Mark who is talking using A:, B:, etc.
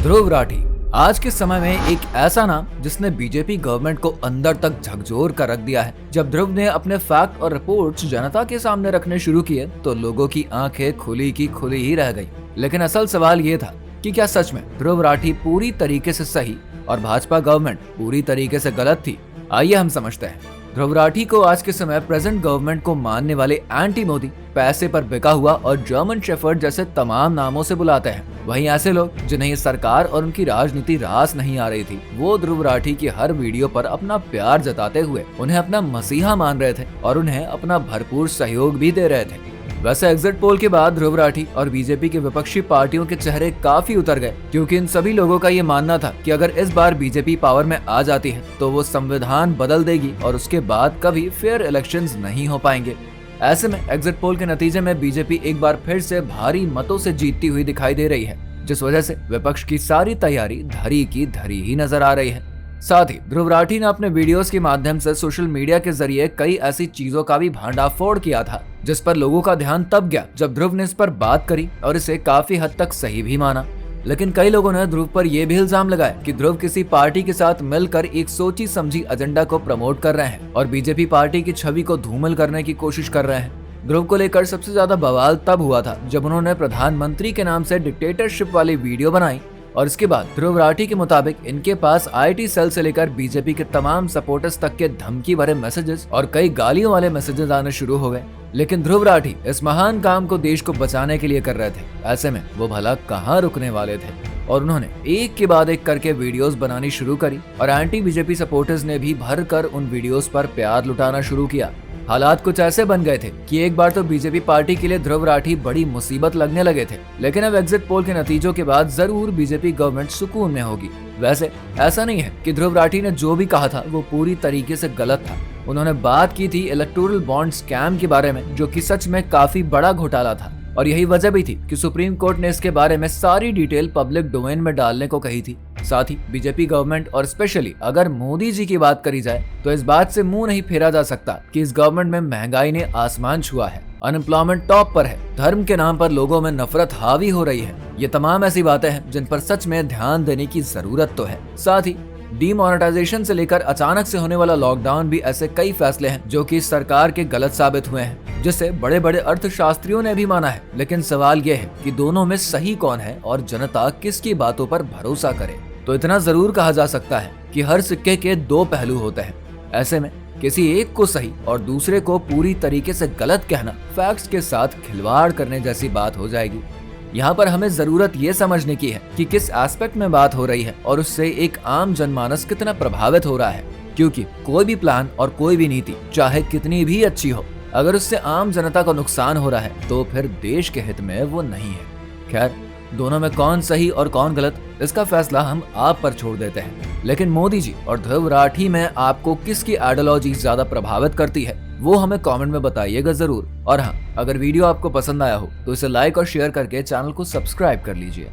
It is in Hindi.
A: ध्रुव राठी आज के समय में एक ऐसा नाम जिसने बीजेपी गवर्नमेंट को अंदर तक झकझोर कर रख दिया है। जब ध्रुव ने अपने फैक्ट और रिपोर्ट्स जनता के सामने रखने शुरू किए तो लोगों की आंखें खुली की खुली ही रह गई। लेकिन असल सवाल ये था कि क्या सच में ध्रुव राठी पूरी तरीके से सही और भाजपा गवर्नमेंट पूरी तरीके से गलत थी? आइए हम समझते हैं। ध्रुव राठी को आज के समय प्रेजेंट गवर्नमेंट को मानने वाले एंटी मोदी, पैसे पर बिका हुआ और जर्मन शेफर्ड जैसे तमाम नामों से बुलाते हैं। वहीं ऐसे लोग जिन्हें ये सरकार और उनकी राजनीति रास नहीं आ रही थी, वो ध्रुव राठी की हर वीडियो पर अपना प्यार जताते हुए उन्हें अपना मसीहा मान रहे थे और उन्हें अपना भरपूर सहयोग भी दे रहे थे। वैसे एग्जिट पोल के बाद ध्रुव राठी और बीजेपी के विपक्षी पार्टियों के चेहरे काफी उतर गए, क्योंकि इन सभी लोगों का ये मानना था कि अगर इस बार बीजेपी पावर में आ जाती है तो वो संविधान बदल देगी और उसके बाद कभी फेयर इलेक्शंस नहीं हो पाएंगे। ऐसे में एग्जिट पोल के नतीजे में बीजेपी एक बार फिर से भारी मतों से जीतती हुई दिखाई दे रही है, जिस वजह से विपक्ष की सारी तैयारी धरी की धरी ही नजर आ रही है। साथ ही ध्रुव राठी ने अपने वीडियोस के माध्यम से सोशल मीडिया के जरिए कई ऐसी चीजों का भी भांडाफोड़ किया था जिस पर लोगों का ध्यान तब गया जब ध्रुव ने इस पर बात करी और इसे काफी हद तक सही भी माना। लेकिन कई लोगों ने ध्रुव पर यह भी इल्जाम लगाया कि ध्रुव किसी पार्टी के साथ मिलकर एक सोची समझी एजेंडा को प्रमोट कर रहे हैं और बीजेपी पार्टी की छवि को धूमिल करने की कोशिश कर रहे हैं। ध्रुव को लेकर सबसे ज्यादा बवाल तब हुआ था जब उन्होंने प्रधानमंत्री के नाम से डिक्टेटरशिप वाली वीडियो बनाई और इसके बाद ध्रुव राठी के मुताबिक इनके पास आईटी सेल से लेकर बीजेपी के तमाम सपोर्टर्स तक के धमकी भरे मैसेजेस और कई गालियों वाले मैसेजेस आने शुरू हो गए। लेकिन ध्रुव राठी इस महान काम को देश को बचाने के लिए कर रहे थे। ऐसे में वो भला कहाँ रुकने वाले थे और उन्होंने एक के बाद एक करके वीडियोस बनानी शुरू करी और एंटी बीजेपी सपोर्टर्स ने भी भर कर उन वीडियोस पर प्यार लुटाना शुरू किया। हालात कुछ ऐसे बन गए थे कि एक बार तो बीजेपी पार्टी के लिए ध्रुव राठी बड़ी मुसीबत लगने लगे थे। लेकिन अब एग्जिट पोल के नतीजों के बाद जरूर बीजेपी गवर्नमेंट सुकून में होगी। वैसे ऐसा नहीं है कि ध्रुव राठी ने जो भी कहा था वो पूरी तरीके से गलत था। उन्होंने बात की थी इलेक्टोरल बॉन्ड स्कैम के बारे में, जो कि सच में काफी बड़ा घोटाला था और यही वजह भी थी कि सुप्रीम कोर्ट ने इसके बारे में सारी डिटेल पब्लिक डोमेन में डालने को कही थी। साथ ही बीजेपी गवर्नमेंट और स्पेशली अगर मोदी जी की बात करी जाए तो इस बात से मुंह नहीं फेरा जा सकता कि इस गवर्नमेंट में महंगाई ने आसमान छुआ है, अनएम्प्लॉयमेंट टॉप पर है, धर्म के नाम पर लोगों में नफरत हावी हो रही है। ये तमाम ऐसी बातें हैं जिन पर सच में ध्यान देने की जरूरत तो है। साथ ही डीमोनेटाइजेशन से लेकर अचानक से होने वाला लॉकडाउन भी ऐसे कई फैसले हैं जो कि सरकार के गलत साबित हुए हैं, जिसे बड़े बड़े अर्थशास्त्रियों ने भी माना है। लेकिन सवाल यह है कि दोनों में सही कौन है और जनता किसकी बातों पर भरोसा करे। तो इतना जरूर कहा जा सकता है कि हर सिक्के के दो पहलू होते हैं। ऐसे में किसी एक को सही और दूसरे को पूरी तरीके से गलत कहना फैक्ट्स के साथ खिलवाड़ करने जैसी बात हो जाएगी। यहाँ पर हमें जरूरत ये समझने की है कि किस एस्पेक्ट में बात हो रही है और उससे एक आम जनमानस कितना प्रभावित हो रहा है, क्योंकि कोई भी प्लान और कोई भी नीति चाहे कितनी भी अच्छी हो, अगर उससे आम जनता को नुकसान हो रहा है तो फिर देश के हित में वो नहीं है। खैर, दोनों में कौन सही और कौन गलत, इसका फैसला हम आप पर छोड़ देते हैं। लेकिन मोदी जी और ध्रुव राठी में आपको किसकी आइडियोलॉजी ज्यादा प्रभावित करती है वो हमें कमेंट में बताइएगा जरूर। और हाँ, अगर वीडियो आपको पसंद आया हो तो इसे लाइक और शेयर करके चैनल को सब्सक्राइब कर लीजिए।